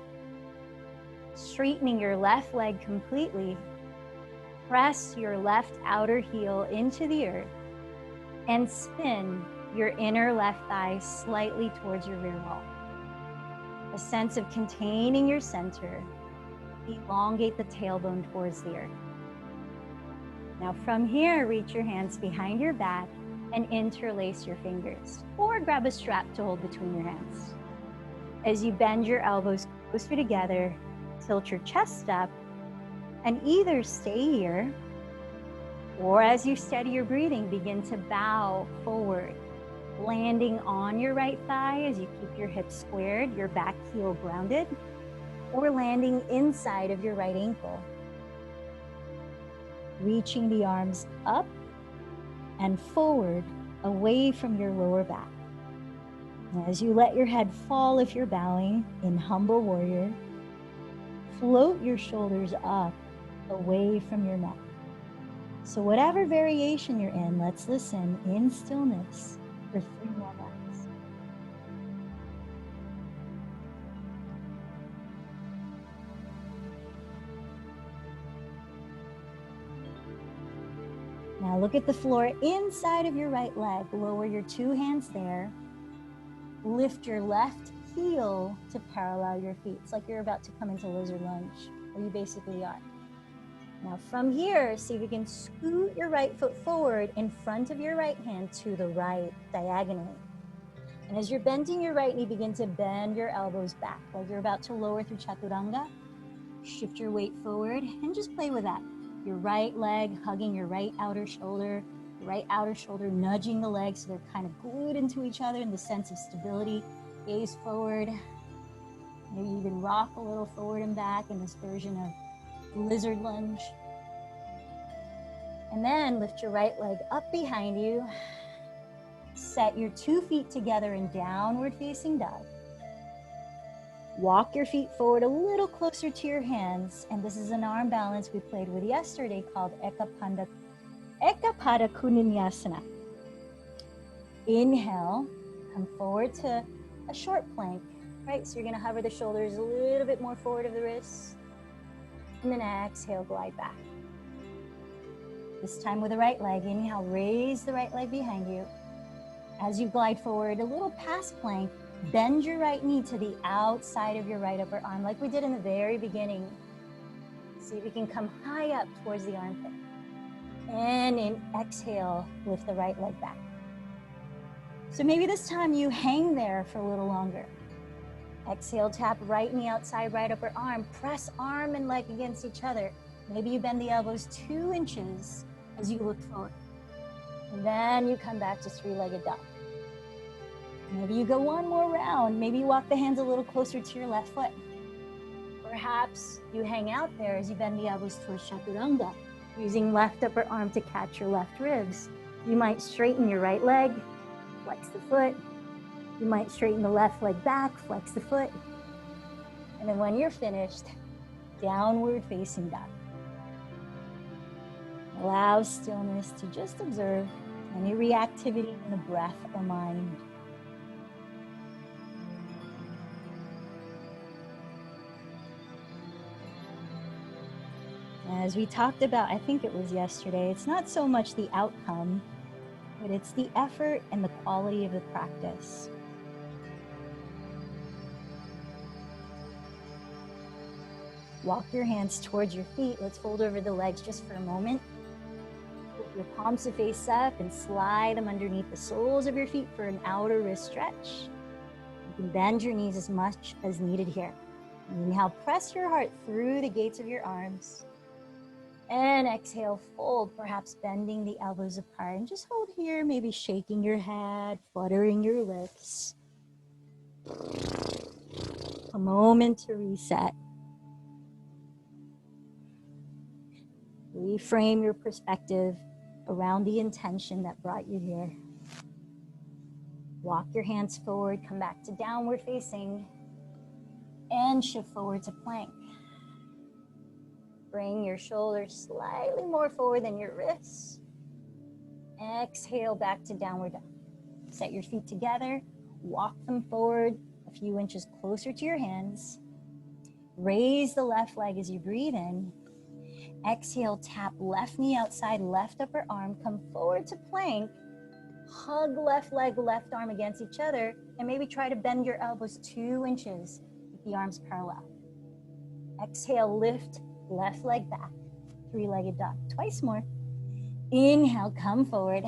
Speaker 1: Straightening your left leg completely. Press your left outer heel into the earth and spin your inner left thigh slightly towards your rear wall. A sense of containing your center. Elongate the tailbone towards the earth. Now from here, reach your hands behind your back and interlace your fingers, or grab a strap to hold between your hands. As you bend your elbows closer together, tilt your chest up, and either stay here, or as you steady your breathing, begin to bow forward, landing on your right thigh as you keep your hips squared, your back heel grounded, or landing inside of your right ankle. Reaching the arms up and forward, away from your lower back. As you let your head fall if you're bowing in humble warrior, float your shoulders up, away from your neck. So whatever variation you're in, let's listen in stillness for 3 more breaths. Now look at the floor inside of your right leg. Lower your 2 hands there. Lift your left heel to parallel your feet. It's like you're about to come into lizard lunge, or you basically are. Now from here, see if you can scoot your right foot forward in front of your right hand to the right, diagonally. And as you're bending your right knee, begin to bend your elbows back, like you're about to lower through chaturanga. Shift your weight forward and just play with that. Your right leg hugging your right outer shoulder nudging the legs so they're kind of glued into each other in the sense of stability. Gaze forward. Maybe even rock a little forward and back in this version of lizard lunge. And then lift your right leg up behind you. Set your 2 feet together in downward facing dog. Walk your feet forward a little closer to your hands. And this is an arm balance we played with yesterday called Ekapada Kuninasana. Inhale, come forward to a short plank, right? So you're gonna hover the shoulders a little bit more forward of the wrists. And then exhale, glide back. This time with the right leg. Inhale, raise the right leg behind you. As you glide forward, a little past plank, bend your right knee to the outside of your right upper arm, like we did in the very beginning. See if you can come high up towards the armpit. And in exhale, lift the right leg back. So maybe this time you hang there for a little longer. Exhale, tap right knee outside right upper arm. Press arm and leg against each other. Maybe you bend the elbows 2 inches as you look forward. And then you come back to 3-legged dog. Maybe you go 1 more round. Maybe you walk the hands a little closer to your left foot. Perhaps you hang out there as you bend the elbows towards chaturanga, using left upper arm to catch your left ribs. You might straighten your right leg, flex the foot. You might straighten the left leg back, flex the foot. And then when you're finished, downward facing dog. Allow stillness to just observe any reactivity in the breath or mind. As we talked about, I think it was yesterday, it's not so much the outcome, but it's the effort and the quality of the practice. Walk your hands towards your feet. Let's fold over the legs just for a moment. Put your palms to face up and slide them underneath the soles of your feet for an outer wrist stretch. You can bend your knees as much as needed here. Inhale, press your heart through the gates of your arms. And exhale, fold, perhaps bending the elbows apart. And just hold here, maybe shaking your head, fluttering your lips. A moment to reset. Reframe your perspective around the intention that brought you here. Walk your hands forward, come back to downward facing, and shift forward to plank. Bring your shoulders slightly more forward than your wrists. Exhale back to downward dog. Set your feet together, walk them forward a few inches closer to your hands. Raise the left leg as you breathe in. Exhale, tap left knee outside, left upper arm, come forward to plank. Hug left leg, left arm against each other, and maybe try to bend your elbows 2 inches with the arms parallel. Exhale, lift left leg back, 3-legged dog. Twice more. Inhale, come forward.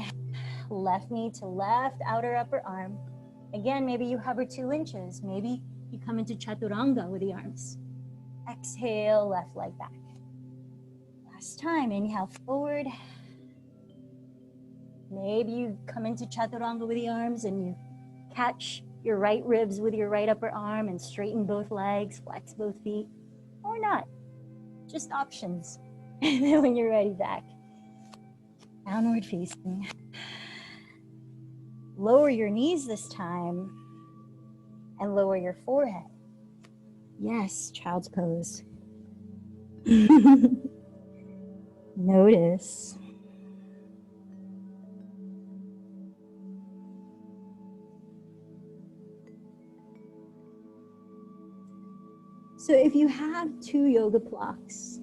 Speaker 1: Left knee to left, outer upper arm. Again, maybe you hover 2 inches. Maybe you come into chaturanga with the arms. Exhale, left leg back. Last time, inhale forward. Maybe you come into chaturanga with the arms and you catch your right ribs with your right upper arm and straighten both legs, flex both feet, or not. Just options. And then when you're ready, back. Downward facing. Lower your knees this time and lower your forehead. Yes, child's pose. Notice. So if you have 2 yoga blocks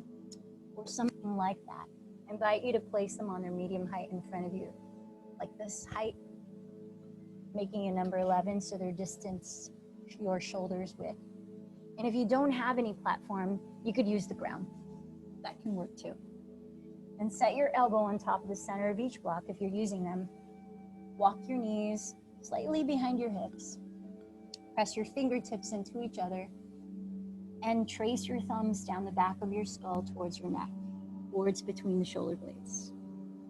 Speaker 1: or something like that, I invite you to place them on their medium height in front of you, like this height, making a number 11 so they're distance your shoulders width. And if you don't have any platform, you could use the ground. That can work too. And set your elbow on top of the center of each block if you're using them. Walk your knees slightly behind your hips. Press your fingertips into each other and trace your thumbs down the back of your skull towards your neck, boards between the shoulder blades.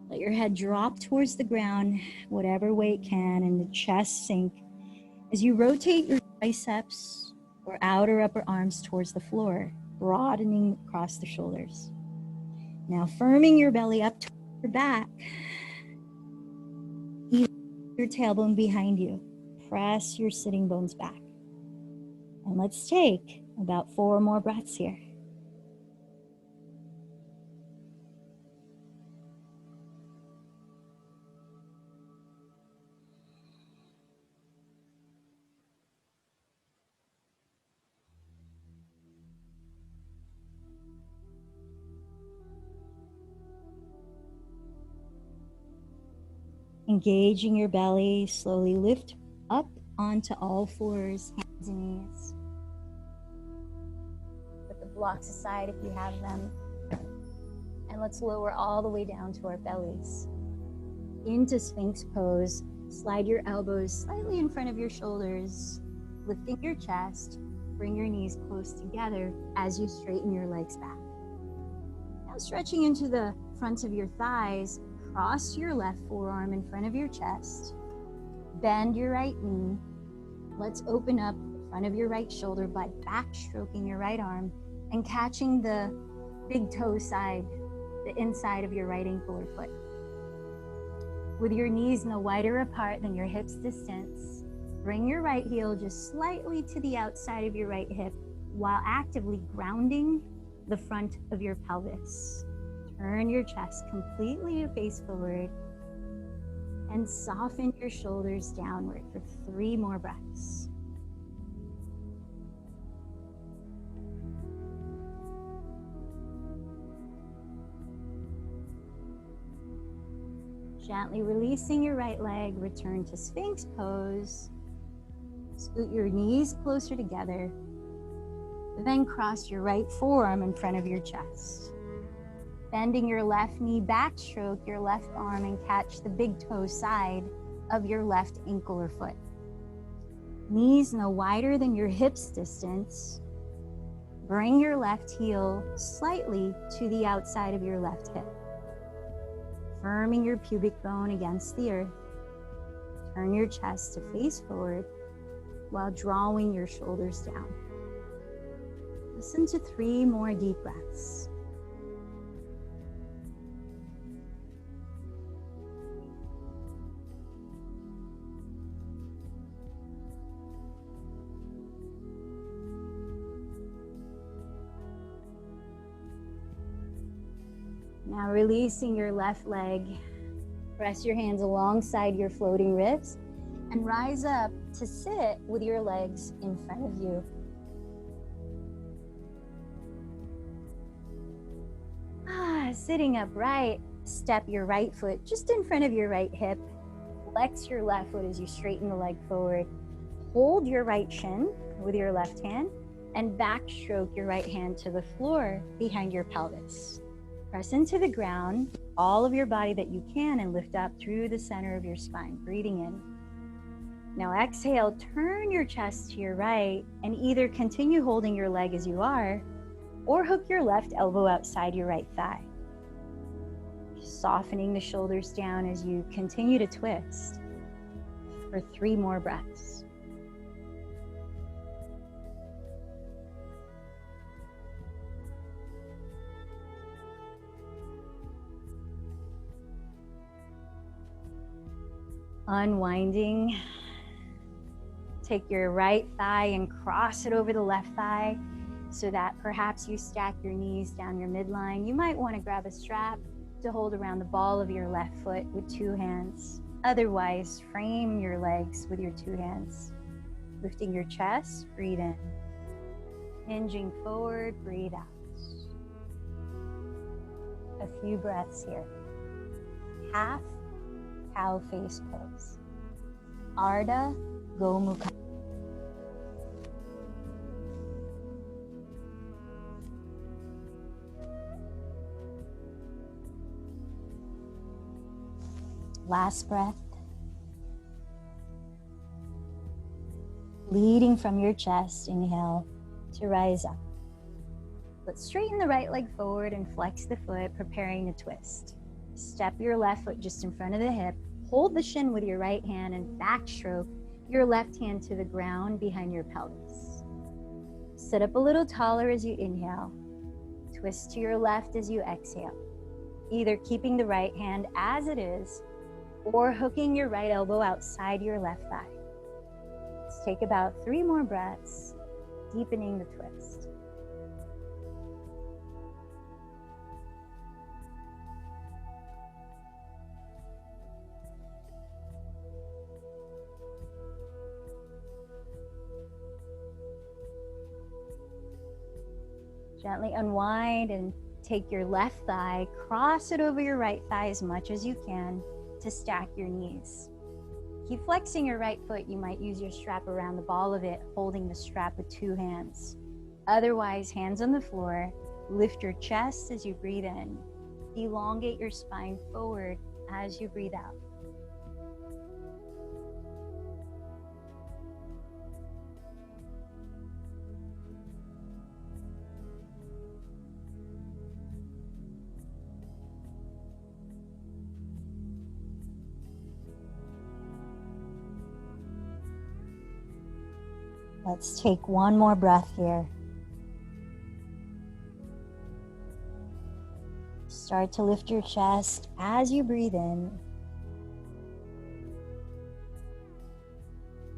Speaker 1: Let your head drop towards the ground, whatever way it can, and the chest sink as you rotate your triceps or outer upper arms towards the floor, broadening across the shoulders. Now firming your belly up to your back, your tailbone behind you. Press your sitting bones back. And let's take about 4 more breaths here. Engaging your belly, slowly lift up onto all fours, hands and knees. Put the blocks aside if you have them. And let's lower all the way down to our bellies. Into Sphinx pose, slide your elbows slightly in front of your shoulders, lifting your chest, bring your knees close together as you straighten your legs back. Now stretching into the fronts of your thighs, cross your left forearm in front of your chest, bend your right knee. Let's open up the front of your right shoulder by backstroking your right arm and catching the big toe side, the inside of your right ankle or foot. With your knees no wider apart than your hips distance, bring your right heel just slightly to the outside of your right hip while actively grounding the front of your pelvis. Turn your chest completely face forward and soften your shoulders downward for 3 more breaths. Gently releasing your right leg, return to Sphinx pose. Scoot your knees closer together. Then cross your right forearm in front of your chest. Bending your left knee, backstroke your left arm and catch the big toe side of your left ankle or foot. Knees no wider than your hips distance. Bring your left heel slightly to the outside of your left hip. Firming your pubic bone against the earth. Turn your chest to face forward while drawing your shoulders down. Listen to 3 more deep breaths. Now releasing your left leg, press your hands alongside your floating ribs and rise up to sit with your legs in front of you. Sitting upright, step your right foot just in front of your right hip, Flex your left foot as you straighten the leg forward. Hold your right shin with your left hand and backstroke your right hand to the floor behind your pelvis. Press into the ground, all of your body that you can, and lift up through the center of your spine, breathing in. Now exhale, turn your chest to your right and either continue holding your leg as you are or hook your left elbow outside your right thigh. Softening the shoulders down as you continue to twist for 3 more breaths. Unwinding. Take your right thigh and cross it over the left thigh so that perhaps you stack your knees down your midline. You might want to grab a strap to hold around the ball of your left foot with 2 hands. Otherwise, frame your legs with your 2 hands. Lifting your chest, breathe in. Hinging forward, breathe out. A few breaths here. Half cow face pose. Ardha Gomukha. Last breath. Leading from your chest, inhale to rise up. Let's straighten the right leg forward and flex the foot, preparing to twist. Step your left foot just in front of the hip. Hold the shin with your right hand and backstroke your left hand to the ground behind your pelvis. Sit up a little taller as you inhale. Twist to your left as you exhale, either keeping the right hand as it is or hooking your right elbow outside your left thigh. Let's take about 3 more breaths, deepening the twist. Gently unwind and take your left thigh, cross it over your right thigh as much as you can to stack your knees. Keep flexing your right foot. You might use your strap around the ball of it, holding the strap with 2 hands. Otherwise, hands on the floor. Lift your chest as you breathe in. Elongate your spine forward as you breathe out. Let's take 1 more breath here. Start to lift your chest as you breathe in.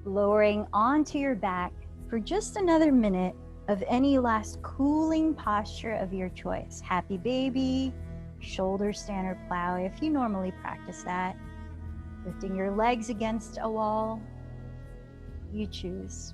Speaker 1: Lowering onto your back for just another minute of any last cooling posture of your choice. Happy baby, shoulder stand or plow if you normally practice that. Lifting your legs against a wall, you choose.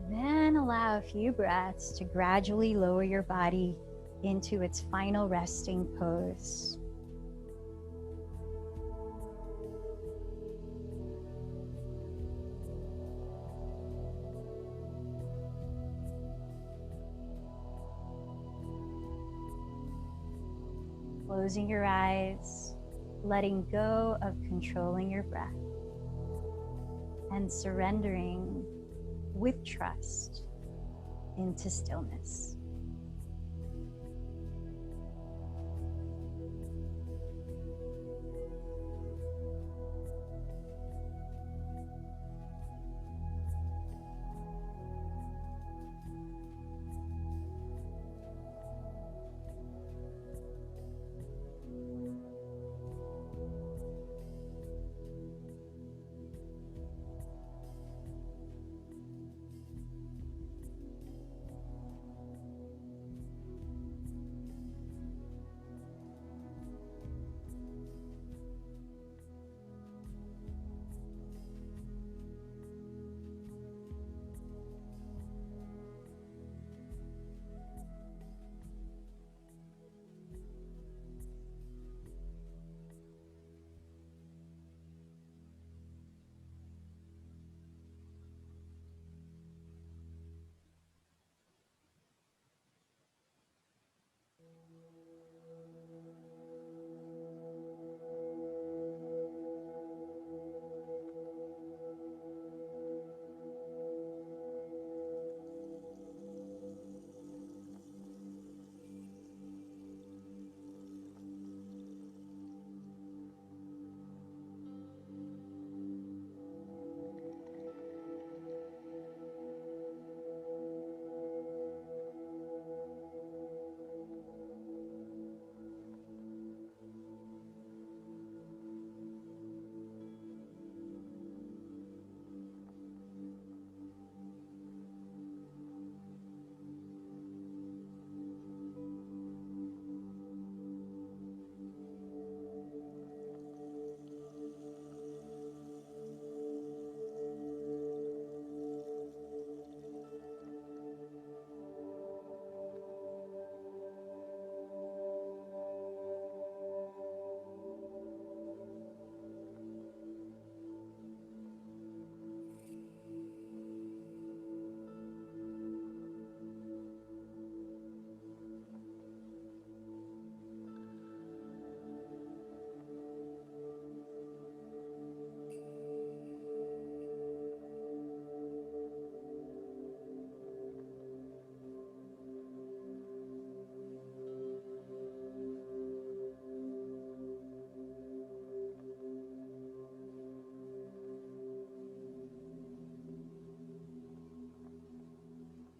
Speaker 1: Then allow a few breaths to gradually lower your body into its final resting pose. Closing your eyes, letting go of controlling your breath, and surrendering with trust into stillness.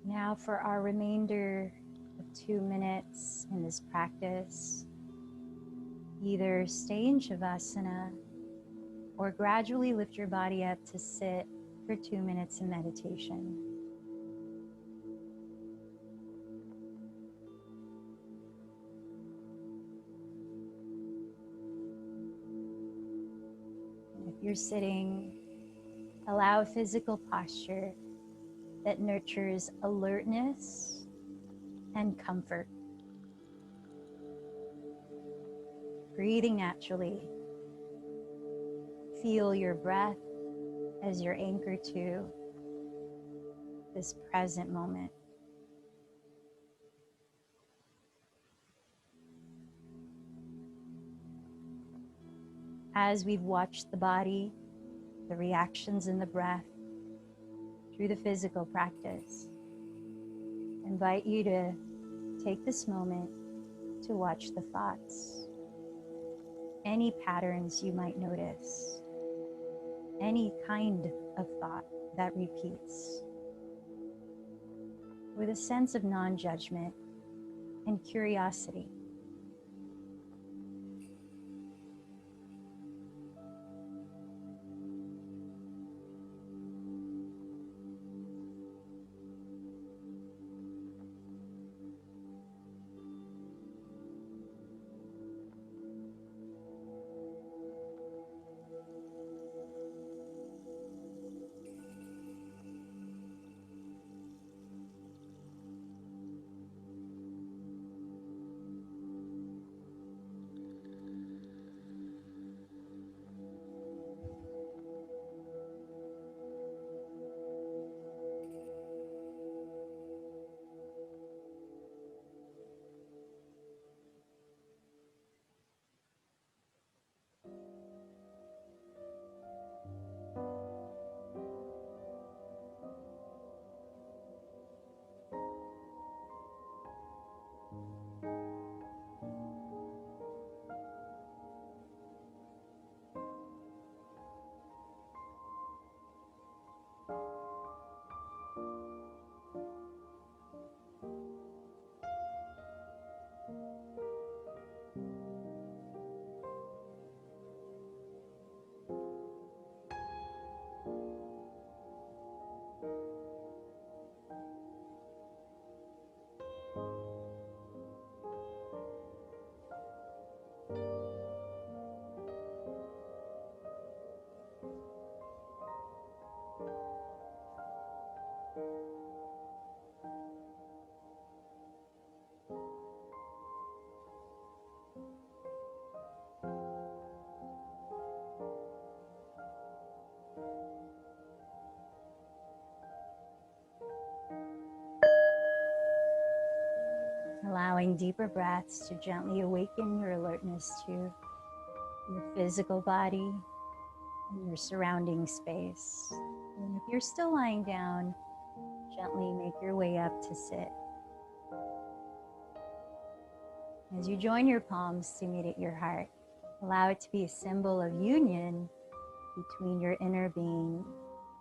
Speaker 1: Now for our remainder of 2 minutes in this practice, either stay in Shavasana or gradually lift your body up to sit for 2 minutes in meditation. If you're sitting, allow a physical posture that nurtures alertness and comfort. Breathing naturally. Feel your breath as your anchor to this present moment. As we've watched the body, the reactions in the breath through the physical practice, I invite you to take this moment to watch the thoughts, any patterns you might notice, any kind of thought that repeats, with a sense of non-judgment and curiosity. Allowing deeper breaths to gently awaken your alertness to your physical body and your surrounding space. And if you're still lying down, gently make your way up to sit. As you join your palms to meet at your heart, allow it to be a symbol of union between your inner being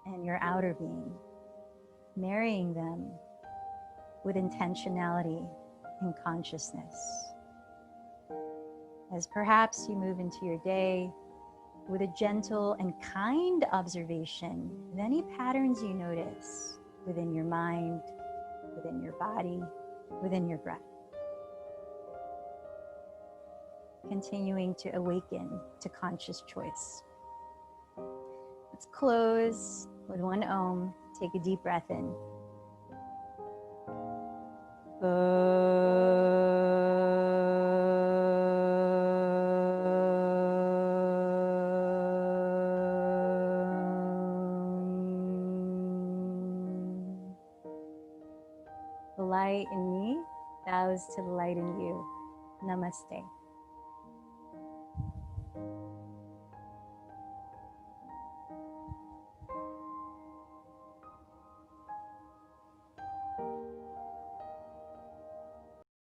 Speaker 1: and your outer being, marrying them with intentionality and consciousness. As perhaps you move into your day with a gentle and kind observation of any patterns you notice within your mind, within your body, within your breath. Continuing to awaken to conscious choice. Let's close with one Om. Take a deep breath in. The light in me bows to the light in you. Namaste.